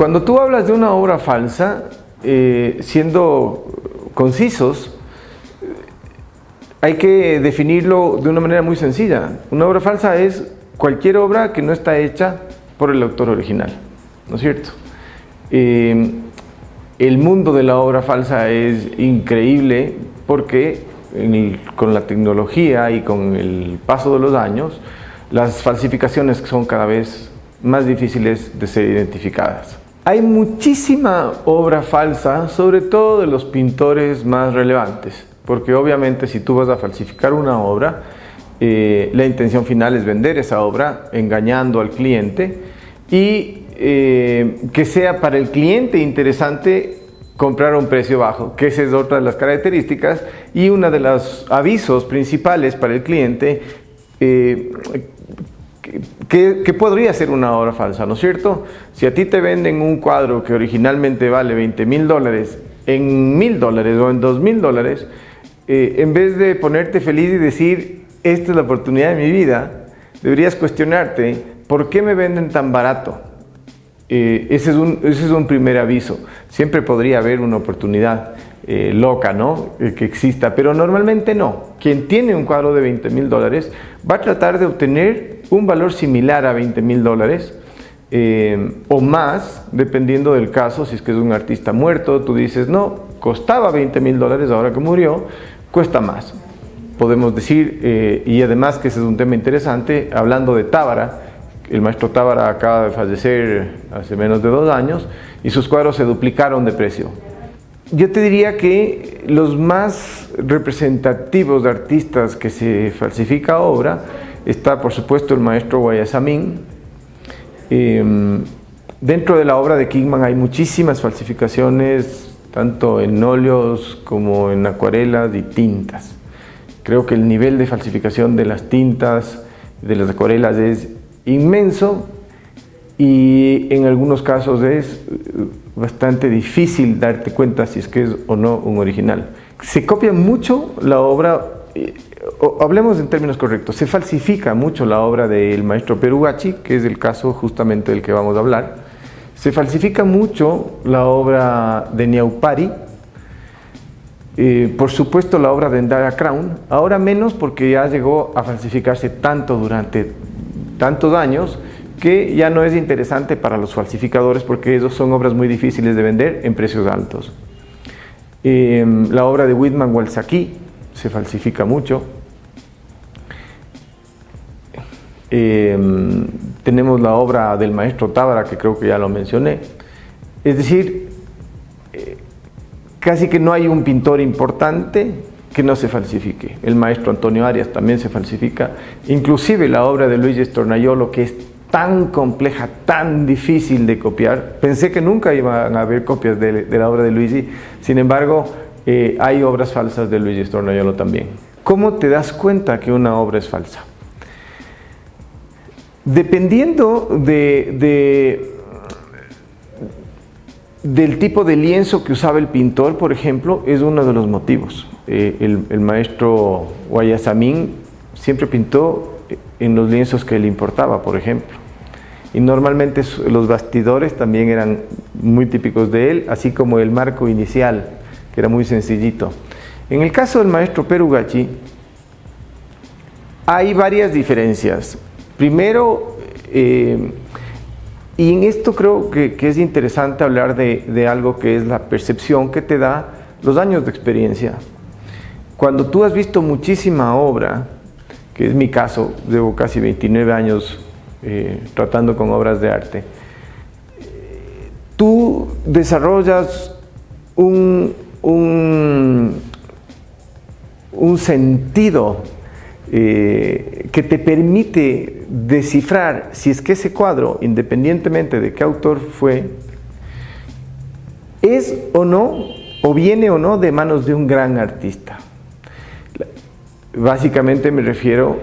Cuando tú hablas de una obra falsa, siendo concisos, hay que definirlo de una manera muy sencilla. Una obra falsa es cualquier obra que no está hecha por el autor original, ¿no es cierto? El mundo de la obra falsa es increíble porque con la tecnología y con el paso de los años, las falsificaciones son cada vez más difíciles de ser identificadas. Hay muchísima obra falsa, sobre todo de los pintores más relevantes, porque obviamente si tú vas a falsificar una obra, la intención final es vender esa obra engañando al cliente y que sea para el cliente interesante comprar a un precio bajo, que esa es otra de las características y uno de los avisos principales para el cliente que podría ser una obra falsa, ¿no es cierto? Si a ti te venden un cuadro que originalmente vale $20,000 en $1,000 o en $2,000, en vez de ponerte feliz y decir, esta es la oportunidad de mi vida, deberías cuestionarte, ¿por qué me venden tan barato? Ese es un primer aviso. Siempre podría haber una oportunidad loca, ¿no? Que exista, pero normalmente no. Quien tiene un cuadro de $20,000 va a tratar de obtener un valor similar a $20,000 o más, dependiendo del caso. Si es que es un artista muerto, tú dices, no, costaba $20,000, ahora que murió, cuesta más. Podemos decir, y además que ese es un tema interesante, hablando de Tábara, el maestro Tábara acaba de fallecer hace menos de 2 años y sus cuadros se duplicaron de precio. Yo te diría que los más representativos de artistas que se falsifica obra está, por supuesto, el maestro Guayasamín. Dentro de la obra de Kingman hay muchísimas falsificaciones, tanto en óleos como en acuarelas y tintas. Creo que el nivel de falsificación de las tintas, de las acuarelas es inmenso y en algunos casos es bastante difícil darte cuenta si es que es o no un original. Se copia mucho la obra, hablemos en términos correctos, se falsifica mucho la obra del maestro Perugachi, que es el caso justamente del que vamos a hablar. Se falsifica mucho la obra de Niaupari, por supuesto la obra de Ndara Crown, ahora menos porque ya llegó a falsificarse tanto durante tantos años que ya no es interesante para los falsificadores porque esos son obras muy difíciles de vender en precios altos. La obra de Whitman Walsaki se falsifica mucho. Tenemos la obra del maestro Tábara, que creo que ya lo mencioné. Es decir, casi que no hay un pintor importante que no se falsifique. El maestro Antonio Arias también se falsifica. Inclusive la obra de Luigi Stornaiolo, que es tan compleja, tan difícil de copiar. Pensé que nunca iban a haber copias de la obra de Luigi. Sin embargo, hay obras falsas de Luigi Stornaiolo también. ¿Cómo te das cuenta que una obra es falsa? Dependiendo del tipo de lienzo que usaba el pintor, por ejemplo, es uno de los motivos. El maestro Guayasamín siempre pintó en los lienzos que le importaba, por ejemplo. Y normalmente los bastidores también eran muy típicos de él, así como el marco inicial, que era muy sencillito. En el caso del maestro Perugachi, hay varias diferencias. Primero, y en esto creo que es interesante hablar de algo que es la percepción que te da los años de experiencia. Cuando tú has visto muchísima obra, que es mi caso, llevo casi 29 años tratando con obras de arte, tú desarrollas un sentido que te permite descifrar si es que ese cuadro, independientemente de qué autor fue, es o no, o viene o no de manos de un gran artista. Básicamente me refiero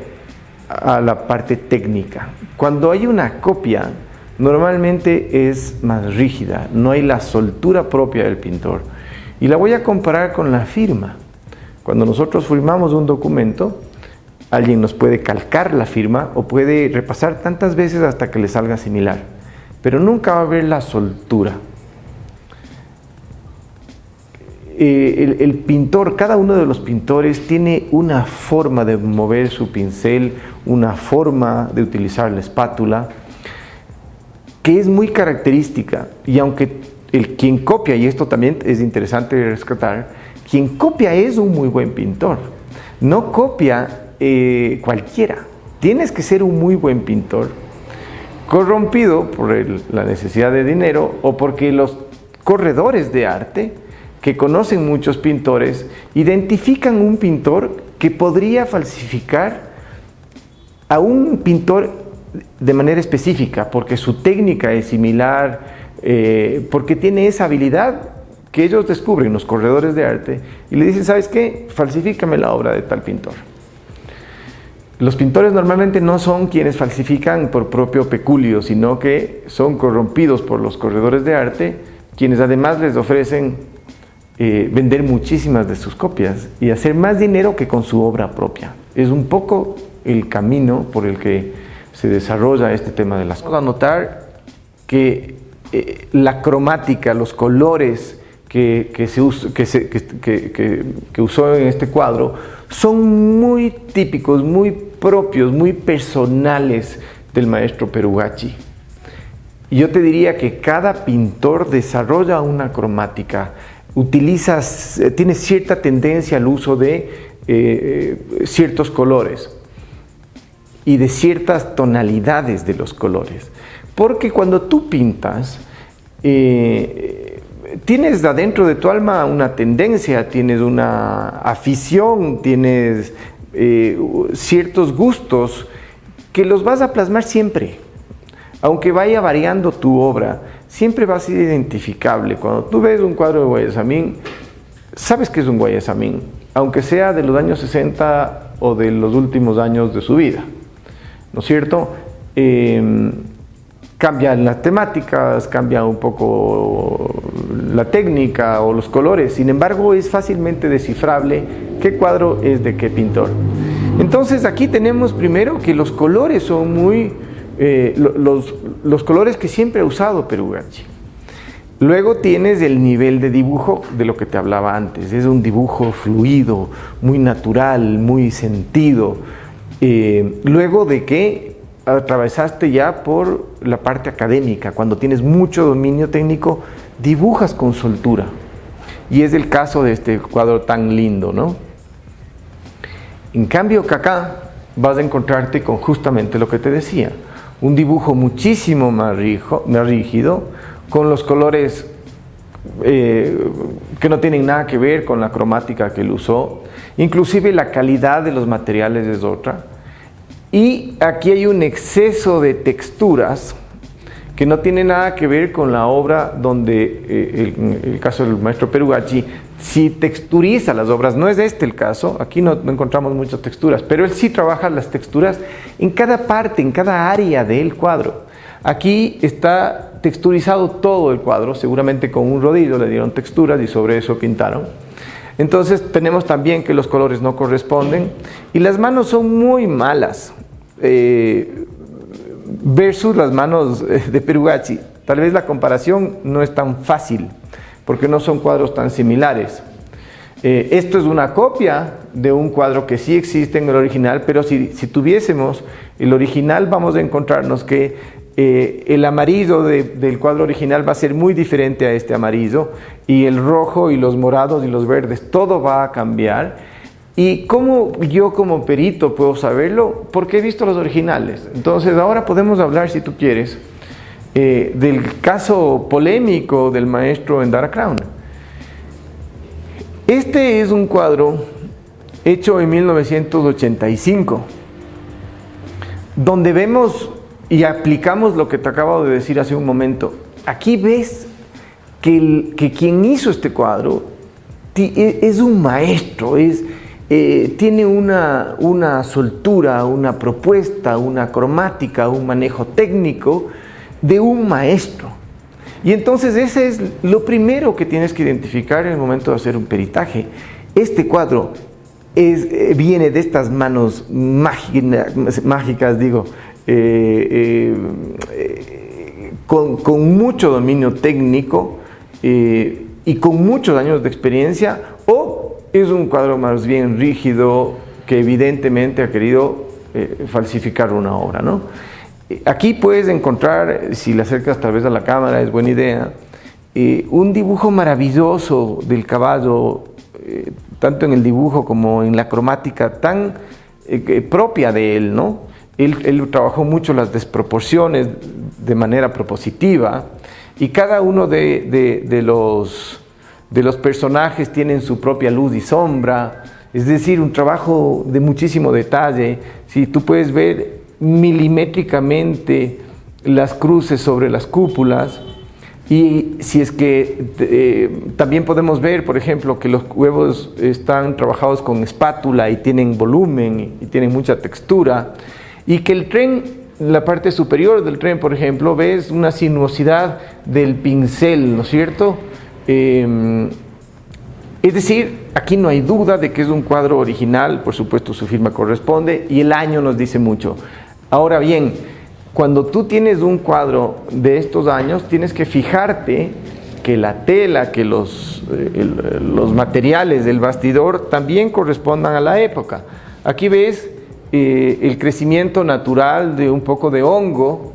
a la parte técnica. Cuando hay una copia, normalmente es más rígida, no hay la soltura propia del pintor. Y la voy a comparar con la firma. Cuando nosotros firmamos un documento, alguien nos puede calcar la firma o puede repasar tantas veces hasta que le salga similar. pero nunca va a haber la soltura. El pintor, cada uno de los pintores tiene una forma de mover su pincel, una forma de utilizar la espátula, que es muy característica. Y aunque quien copia, y esto también es interesante rescatar, quien copia es un muy buen pintor. No copia cualquiera. Tienes que ser un muy buen pintor, corrompido por la necesidad de dinero o porque los corredores de arte que conocen muchos pintores, identifican un pintor que podría falsificar a un pintor de manera específica, porque su técnica es similar, porque tiene esa habilidad que ellos descubren, los corredores de arte, y le dicen, ¿sabes qué? Falsifícame la obra de tal pintor. Los pintores normalmente no son quienes falsifican por propio peculio, sino que son corrompidos por los corredores de arte, quienes además les ofrecen vender muchísimas de sus copias y hacer más dinero que con su obra propia. Es un poco el camino por el que se desarrolla este tema de las cosas. Vamos a notar que la cromática, los colores que usó en este cuadro son muy típicos, muy propios, muy personales del maestro Perugacci. Y yo te diría que cada pintor desarrolla una cromática, tiene cierta tendencia al uso de ciertos colores y de ciertas tonalidades de los colores. Porque cuando tú pintas, tienes adentro de tu alma una tendencia, tienes una afición, tienes ciertos gustos que los vas a plasmar siempre. Aunque vaya variando tu obra, siempre va a ser identificable. Cuando tú ves un cuadro de Guayasamín, sabes que es un Guayasamín, aunque sea de los años 60 o de los últimos años de su vida, ¿no es cierto? Cambian las temáticas, cambia un poco la técnica o los colores, sin embargo es fácilmente descifrable qué cuadro es de qué pintor. Entonces aquí tenemos primero que los colores son muy... los colores que siempre ha usado Perugacci. Luego tienes el nivel de dibujo de lo que te hablaba antes. Es un dibujo fluido, muy natural, muy sentido. Luego de que atravesaste ya por la parte académica, cuando tienes mucho dominio técnico, dibujas con soltura. Y es el caso de este cuadro tan lindo, ¿no? En cambio que acá vas a encontrarte con justamente lo que te decía. Un dibujo muchísimo más rígido, con los colores que no tienen nada que ver con la cromática que él usó, inclusive la calidad de los materiales es otra, y aquí hay un exceso de texturas que no tiene nada que ver con la obra donde, el caso del maestro Perugacci, sí texturiza las obras. No es este el caso, aquí no encontramos muchas texturas, pero él sí trabaja las texturas en cada parte, en cada área del cuadro. Aquí está texturizado todo el cuadro, seguramente con un rodillo le dieron texturas y sobre eso pintaron. Entonces tenemos también que los colores no corresponden y las manos son muy malas. Versus las manos de Perugacci. Tal vez la comparación no es tan fácil, porque no son cuadros tan similares. Esto es una copia de un cuadro que sí existe en el original, pero si tuviésemos el original, vamos a encontrarnos que el amarillo del cuadro original va a ser muy diferente a este amarillo, y el rojo y los morados y los verdes, todo va a cambiar. ¿Y cómo yo como perito puedo saberlo? Porque he visto los originales. Entonces ahora podemos hablar, si tú quieres, del caso polémico del maestro Endara Crown. Este es un cuadro hecho en 1985, donde vemos y aplicamos lo que te acabo de decir hace un momento. Aquí ves que quien hizo este cuadro es un maestro, tiene una soltura, una propuesta, una cromática, un manejo técnico de un maestro. Y entonces ese es lo primero que tienes que identificar en el momento de hacer un peritaje. Este cuadro viene de estas manos mágicas, con mucho dominio técnico y con muchos años de experiencia, o es un cuadro más bien rígido que evidentemente ha querido falsificar una obra, ¿no? Aquí puedes encontrar, si le acercas tal vez a la cámara, es buena idea, un dibujo maravilloso del caballo, tanto en el dibujo como en la cromática tan propia de él, ¿no? Él trabajó mucho las desproporciones de manera propositiva, y cada uno de los personajes tienen su propia luz y sombra, es decir, un trabajo de muchísimo detalle. Si tú puedes ver milimétricamente las cruces sobre las cúpulas, y si es que también podemos ver, por ejemplo, que los huevos están trabajados con espátula y tienen volumen y tienen mucha textura, y que el tren, la parte superior del tren, por ejemplo, ves una sinuosidad del pincel, ¿no es cierto? Es decir, aquí no hay duda de que es un cuadro original, por supuesto su firma corresponde, y el año nos dice mucho. Ahora bien, cuando tú tienes un cuadro de estos años, tienes que fijarte que la tela, que los materiales del bastidor también correspondan a la época. Aquí ves el crecimiento natural de un poco de hongo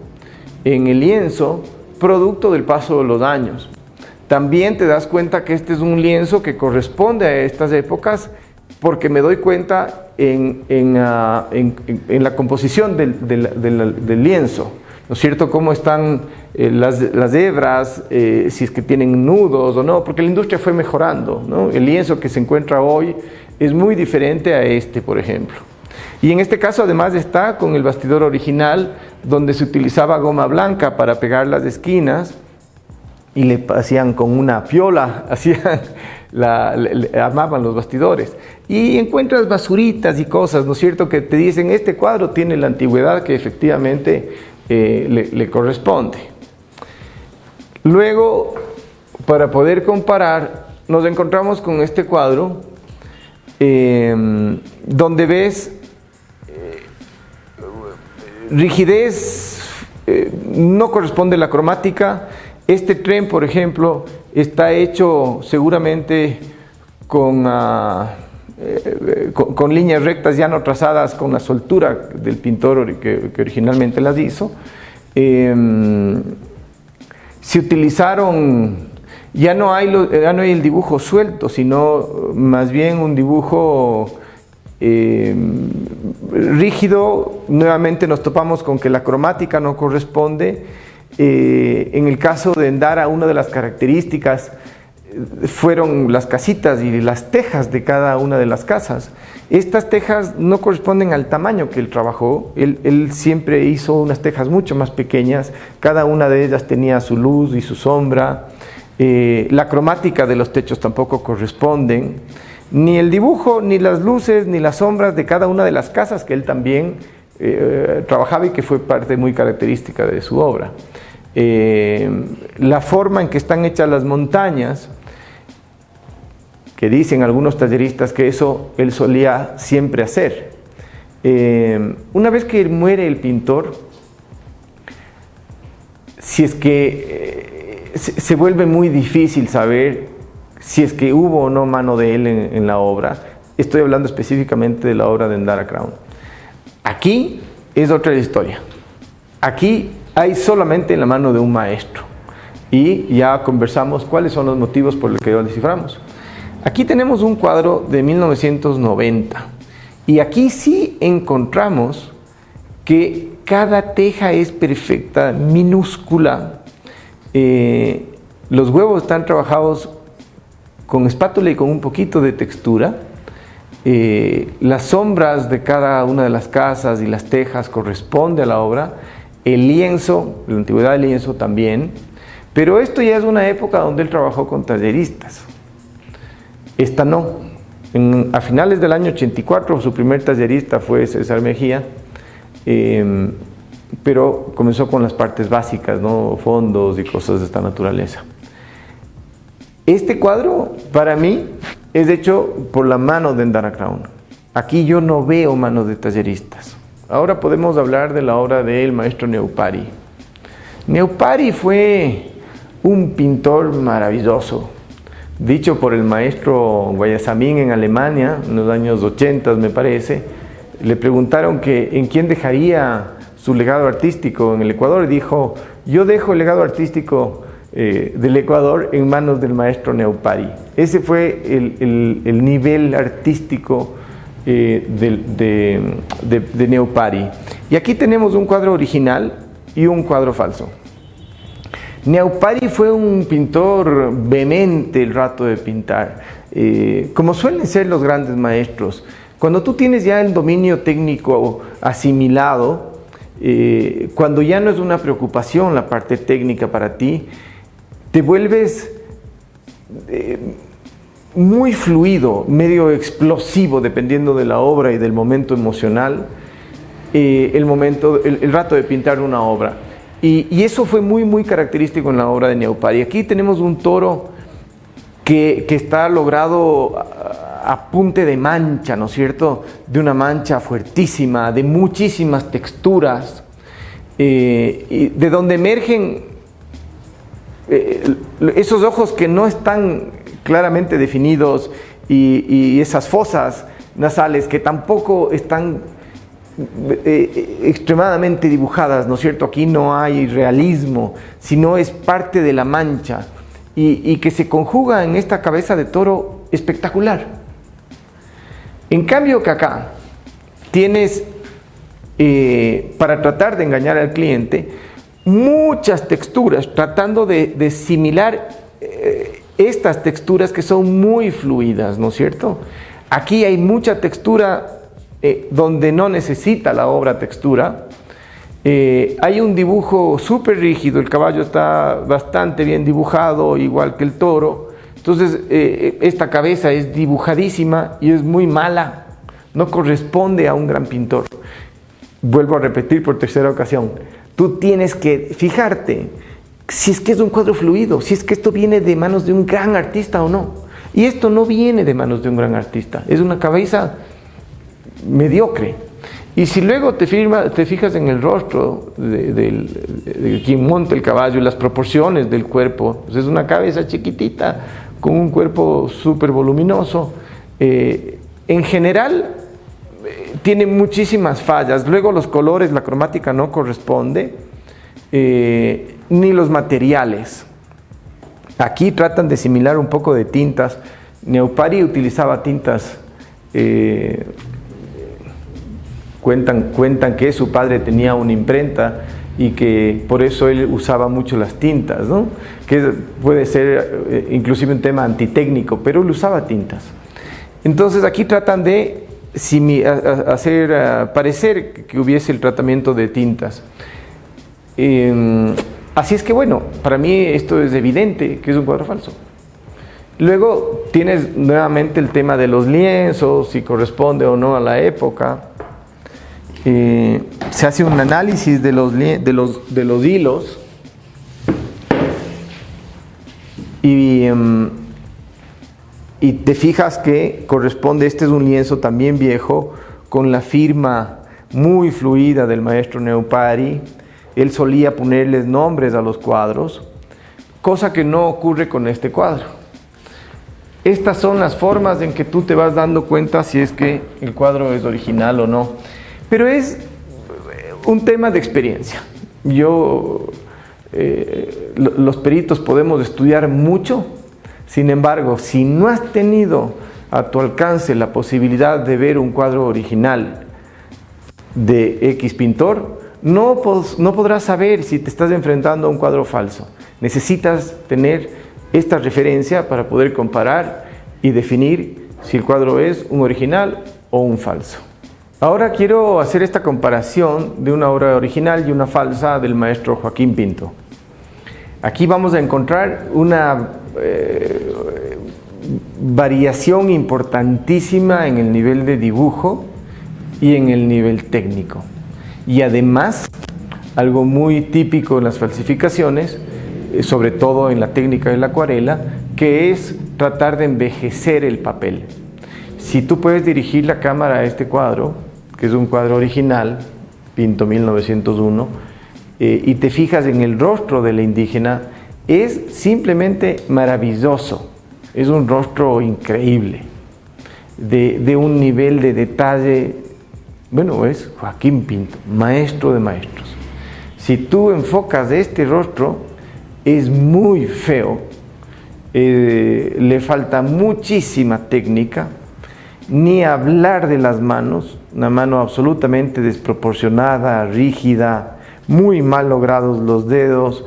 en el lienzo, producto del paso de los años. También te das cuenta que este es un lienzo que corresponde a estas épocas, porque me doy cuenta en la composición del lienzo, ¿no es cierto? Cómo están las hebras, si es que tienen nudos o no, porque la industria fue mejorando, ¿no? El lienzo que se encuentra hoy es muy diferente a este, por ejemplo. Y en este caso además está con el bastidor original, donde se utilizaba goma blanca para pegar las esquinas, y le hacían con una piola, armaban los bastidores. Y encuentras basuritas y cosas, ¿no es cierto?, que te dicen, este cuadro tiene la antigüedad que efectivamente le corresponde. Luego, para poder comparar, nos encontramos con este cuadro, donde ves rigidez, no corresponde la cromática. Este tren, por ejemplo, está hecho seguramente con líneas rectas ya no trazadas con la soltura del pintor que originalmente las hizo. Se utilizaron, ya no hay el dibujo suelto, sino más bien un dibujo rígido. Nuevamente nos topamos con que la cromática no corresponde. En el caso de Endara, una de las características fueron las casitas y las tejas de cada una de las casas. Estas tejas no corresponden al tamaño que él trabajó. Él siempre hizo unas tejas mucho más pequeñas, cada una de ellas tenía su luz y su sombra. La cromática de los techos tampoco corresponden, ni el dibujo, ni las luces, ni las sombras de cada una de las casas que él también trabajaba y que fue parte muy característica de su obra. La forma en que están hechas las montañas, que dicen algunos talleristas que eso él solía siempre hacer. Una vez que muere el pintor, si es que se vuelve muy difícil saber si es que hubo o no mano de él en la obra. Estoy hablando específicamente de la obra de Endara Crown. Aquí es otra historia. Aquí hay solamente la mano de un maestro, y ya conversamos cuáles son los motivos por los que lo desciframos. Aquí tenemos un cuadro de 1990, y aquí sí encontramos que cada teja es perfecta, minúscula. Los huevos están trabajados con espátula y con un poquito de textura. Las sombras de cada una de las casas y las tejas corresponde a la obra. El lienzo, la antigüedad del lienzo también. Pero esto ya es una época donde él trabajó con talleristas. Esta no. A finales del año 84 su primer tallerista fue César Mejía, pero comenzó con las partes básicas, ¿no? Fondos y cosas de esta naturaleza. Este cuadro, para mí, es hecho por la mano de Endara Crown. Aquí yo no veo manos de talleristas. Ahora podemos hablar de la obra del maestro Neupari. Neupari fue un pintor maravilloso, dicho por el maestro Guayasamín en Alemania, en los años 80 me parece. Le preguntaron que en quién dejaría su legado artístico en el Ecuador y dijo: yo dejo el legado artístico del Ecuador en manos del maestro Neupari. Ese fue el nivel artístico de Neupari. Y aquí tenemos un cuadro original y un cuadro falso. Neupari fue un pintor vehemente el rato de pintar, como suelen ser los grandes maestros. Cuando tú tienes ya el dominio técnico asimilado, cuando ya no es una preocupación la parte técnica para ti, te vuelves muy fluido, medio explosivo, dependiendo de la obra y del momento emocional, el rato de pintar una obra. Y eso fue muy característico en la obra de Neupari. Aquí tenemos un toro que está logrado a punte de mancha, ¿no es cierto? De una mancha fuertísima, de muchísimas texturas, y de donde emergen esos ojos que no están claramente definidos y esas fosas nasales que tampoco están extremadamente dibujadas, ¿no es cierto? Aquí no hay realismo, sino es parte de la mancha y que se conjuga en esta cabeza de toro espectacular. En cambio que acá tienes, para tratar de engañar al cliente, muchas texturas, tratando de similar estas texturas que son muy fluidas, ¿no es cierto? Aquí hay mucha textura donde no necesita la obra textura. Hay un dibujo súper rígido, el caballo está bastante bien dibujado, igual que el toro. Entonces esta cabeza es dibujadísima y es muy mala, no corresponde a un gran pintor. Vuelvo a repetir por tercera ocasión, tú tienes que fijarte si es que es un cuadro fluido, si es que esto viene de manos de un gran artista o no. Y esto no viene de manos de un gran artista, es una cabeza mediocre. Y si luego te fijas en el rostro de quien monta el caballo y las proporciones del cuerpo, pues es una cabeza chiquitita con un cuerpo súper voluminoso. En general tiene muchísimas fallas. Luego los colores, la cromática no corresponde, ni los materiales. Aquí tratan de similar un poco de tintas. Neupari utilizaba tintas, cuentan que su padre tenía una imprenta y que por eso él usaba mucho las tintas, ¿no? Que puede ser inclusive un tema antitécnico, pero él usaba tintas. Entonces aquí tratan de hacer parecer que hubiese el tratamiento de tintas. Así es que bueno, para mí esto es evidente que es un cuadro falso. Luego tienes nuevamente el tema de los lienzos, si corresponde o no a la época. Se hace un análisis de los hilos y te fijas que corresponde, este es un lienzo también viejo, con la firma muy fluida del maestro Neupari. Él solía ponerles nombres a los cuadros, cosa que no ocurre con este cuadro. Estas son las formas en que tú te vas dando cuenta si es que el cuadro es original o no. Pero es un tema de experiencia. Los peritos podemos estudiar mucho, sin embargo, si no has tenido a tu alcance la posibilidad de ver un cuadro original de X pintor, no podrás saber si te estás enfrentando a un cuadro falso. Necesitas tener esta referencia para poder comparar y definir si el cuadro es un original o un falso. Ahora quiero hacer esta comparación de una obra original y una falsa del maestro Joaquín Pinto. Aquí vamos a encontrar una variación importantísima en el nivel de dibujo y en el nivel técnico. Y además, algo muy típico en las falsificaciones, sobre todo en la técnica de la acuarela, que es tratar de envejecer el papel. Si tú puedes dirigir la cámara a este cuadro, que es un cuadro original, Pinto 1901, y te fijas en el rostro de la indígena, es simplemente maravilloso. Es un rostro increíble, de un nivel de detalle. Bueno, es Joaquín Pinto, maestro de maestros. Si tú enfocas este rostro, es muy feo, le falta muchísima técnica, ni hablar de las manos, una mano absolutamente desproporcionada, rígida, muy mal logrados los dedos,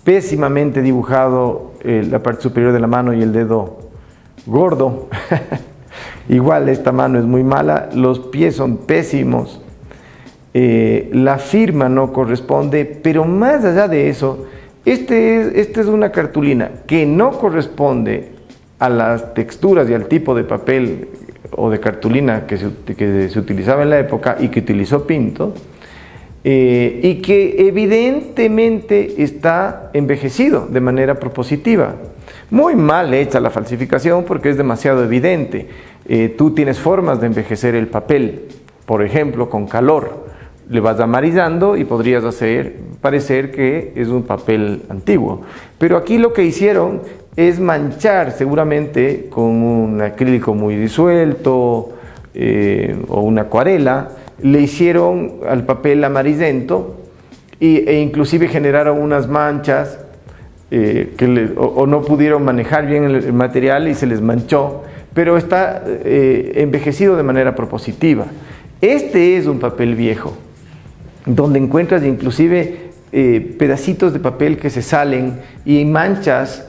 pésimamente dibujado la parte superior de la mano y el dedo gordo. Igual esta mano es muy mala, los pies son pésimos, la firma no corresponde, pero más allá de eso, esta es una cartulina que no corresponde a las texturas y al tipo de papel o de cartulina que se utilizaba en la época y que utilizó Pinto, y que evidentemente está envejecido de manera propositiva. Muy mal hecha la falsificación porque es demasiado evidente. Tú tienes formas de envejecer el papel, por ejemplo, con calor. Le vas amarillando y podrías hacer parecer que es un papel antiguo. Pero aquí lo que hicieron es manchar seguramente con un acrílico muy disuelto o una acuarela. Le hicieron al papel amarillento e inclusive generaron unas manchas o no pudieron manejar bien el material y se les manchó, pero está envejecido de manera propositiva. Este es un papel viejo, donde encuentras inclusive pedacitos de papel que se salen y manchas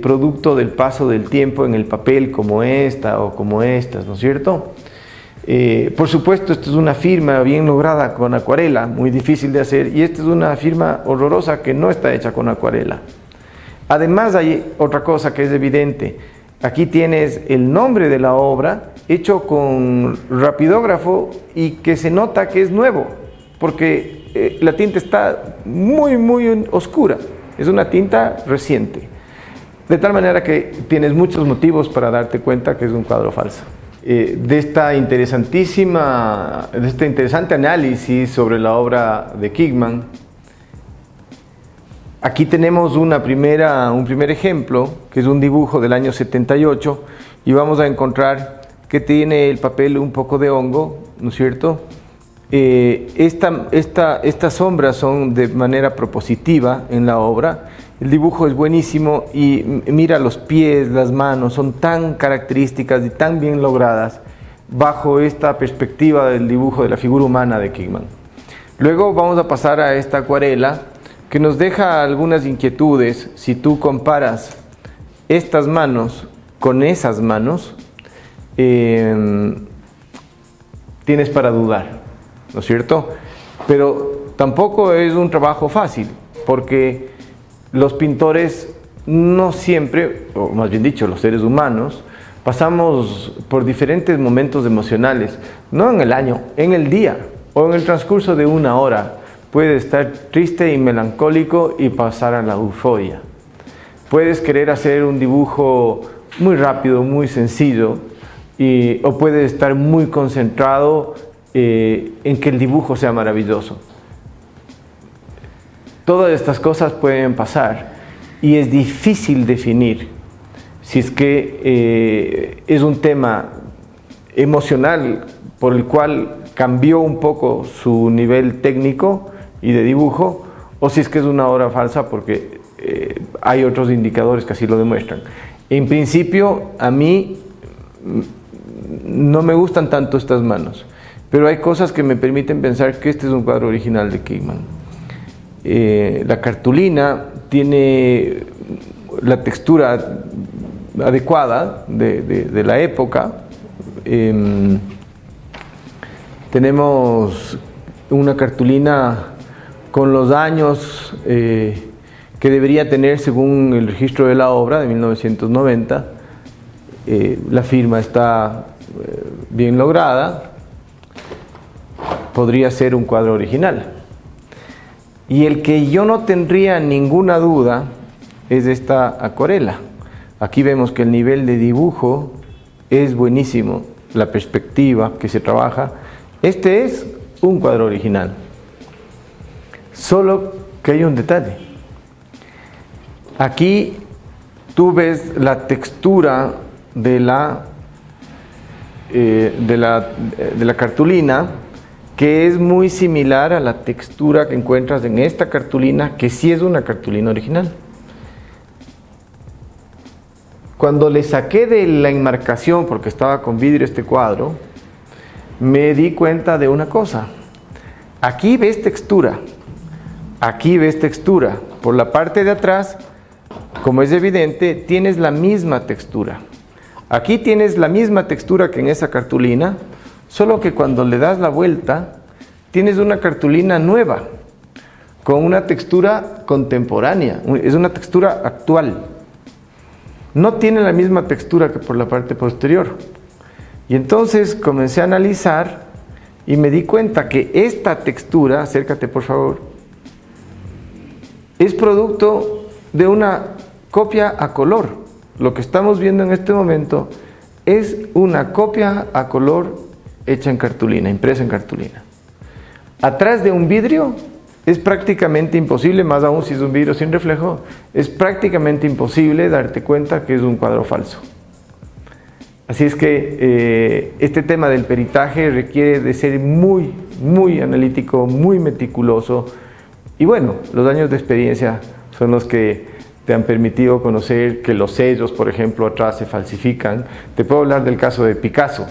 producto del paso del tiempo en el papel, como esta o como estas, ¿no es cierto? Por supuesto, esto es una firma bien lograda con acuarela, muy difícil de hacer, y esta es una firma horrorosa que no está hecha con acuarela. Además, hay otra cosa que es evidente. Aquí tienes el nombre de la obra hecho con rapidógrafo y que se nota que es nuevo, porque la tinta está muy, muy oscura. Es una tinta reciente. De tal manera que tienes muchos motivos para darte cuenta que es un cuadro falso. De este interesante análisis sobre la obra de Kingman, aquí tenemos un primer ejemplo, que es un dibujo del año 78, y vamos a encontrar que tiene el papel un poco de hongo, ¿no es cierto? Estas sombras son de manera propositiva en la obra. El dibujo es buenísimo y mira los pies, las manos, son tan características y tan bien logradas bajo esta perspectiva del dibujo de la figura humana de Kingman. Luego vamos a pasar a esta acuarela que nos deja algunas inquietudes. Si tú comparas estas manos con esas manos, tienes para dudar, ¿no es cierto? Pero tampoco es un trabajo fácil, porque los pintores no siempre, o más bien dicho, los seres humanos, pasamos por diferentes momentos emocionales, no en el año, en el día o en el transcurso de una hora. Puedes estar triste y melancólico y pasar a la euforia. Puedes querer hacer un dibujo muy rápido, muy sencillo, o puedes estar muy concentrado en que el dibujo sea maravilloso. Todas estas cosas pueden pasar y es difícil definir si es que es un tema emocional por el cual cambió un poco su nivel técnico y de dibujo, o si es que es una obra falsa porque hay otros indicadores que así lo demuestran. En principio, a mí no me gustan tanto estas manos, pero hay cosas que me permiten pensar que este es un cuadro original de Kingman. La cartulina tiene la textura adecuada de la época. Tenemos una cartulina con los años que debería tener según el registro de la obra de 1990. La firma está bien lograda, podría ser un cuadro original. Y el que yo no tendría ninguna duda es esta acuarela. Aquí vemos que el nivel de dibujo es buenísimo, la perspectiva que se trabaja. Este es un cuadro original. Solo que hay un detalle. Aquí tú ves la textura de la cartulina, que es muy similar a la textura que encuentras en esta cartulina, que sí es una cartulina original. Cuando le saqué de la enmarcación, porque estaba con vidrio este cuadro, me di cuenta de una cosa. Aquí ves textura, aquí ves textura. Por la parte de atrás, como es evidente, tienes la misma textura. Aquí tienes la misma textura que en esa cartulina, solo que cuando le das la vuelta, tienes una cartulina nueva, con una textura contemporánea, es una textura actual. No tiene la misma textura que por la parte posterior. Y entonces comencé a analizar y me di cuenta que esta textura, acércate por favor, es producto de una copia a color. Lo que estamos viendo en este momento es una copia a color hecha en cartulina, impresa en cartulina. Atrás de un vidrio es prácticamente imposible, más aún si es un vidrio sin reflejo, es prácticamente imposible darte cuenta que es un cuadro falso. Así es que este tema del peritaje requiere de ser muy, muy analítico, muy meticuloso. Y bueno, los años de experiencia son los que te han permitido conocer que los sellos, por ejemplo, atrás se falsifican. Te puedo hablar del caso de Picasso.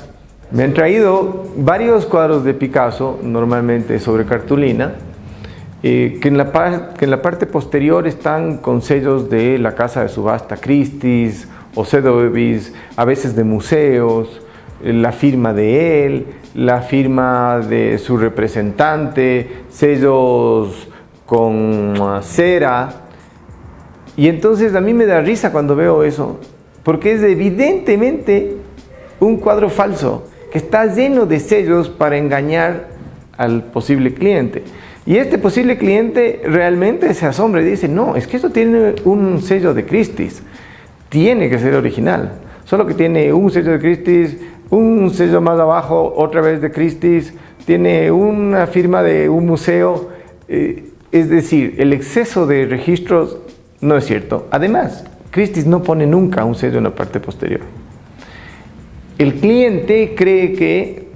Me han traído varios cuadros de Picasso, normalmente sobre cartulina, que en la parte posterior están con sellos de la casa de subasta Christie's o Sotheby's, a veces de museos, la firma de él, la firma de su representante, sellos con cera. Y entonces a mí me da risa cuando veo eso, porque es evidentemente un cuadro falso, que está lleno de sellos para engañar al posible cliente. Y este posible cliente realmente se asombra y dice, no, es que esto tiene un sello de Christie's, tiene que ser original, solo que tiene un sello de Christie's, un sello más abajo, otra vez de Christie's, tiene una firma de un museo, es decir, el exceso de registros no es cierto. Además, Christie's no pone nunca un sello en la parte posterior. El cliente cree que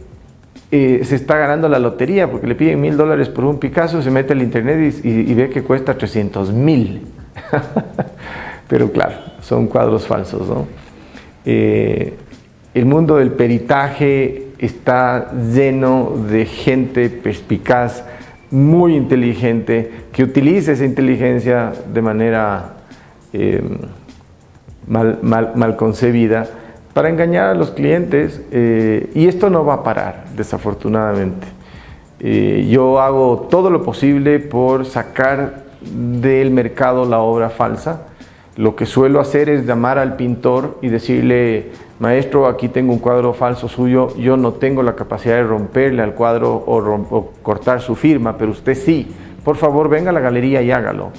se está ganando la lotería porque le piden $1,000 por un Picasso, se mete al internet y ve que cuesta 300,000. Pero claro, son cuadros falsos, ¿no? El mundo del peritaje está lleno de gente perspicaz, muy inteligente, que utiliza esa inteligencia de manera mal concebida para engañar a los clientes, y esto no va a parar, desafortunadamente. Yo hago todo lo posible por sacar del mercado la obra falsa. Lo que suelo hacer es llamar al pintor y decirle, maestro, aquí tengo un cuadro falso suyo, yo no tengo la capacidad de romperle al cuadro o cortar su firma, pero usted sí, por favor venga a la galería y hágalo.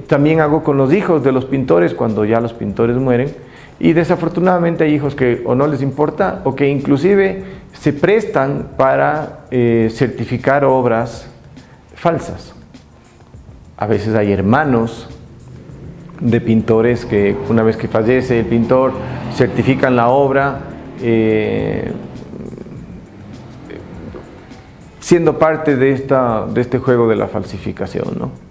También hago con los hijos de los pintores cuando ya los pintores mueren, y desafortunadamente hay hijos que o no les importa o que inclusive se prestan para certificar obras falsas. A veces hay hermanos de pintores que una vez que fallece el pintor certifican la obra siendo parte de este juego de la falsificación, ¿no?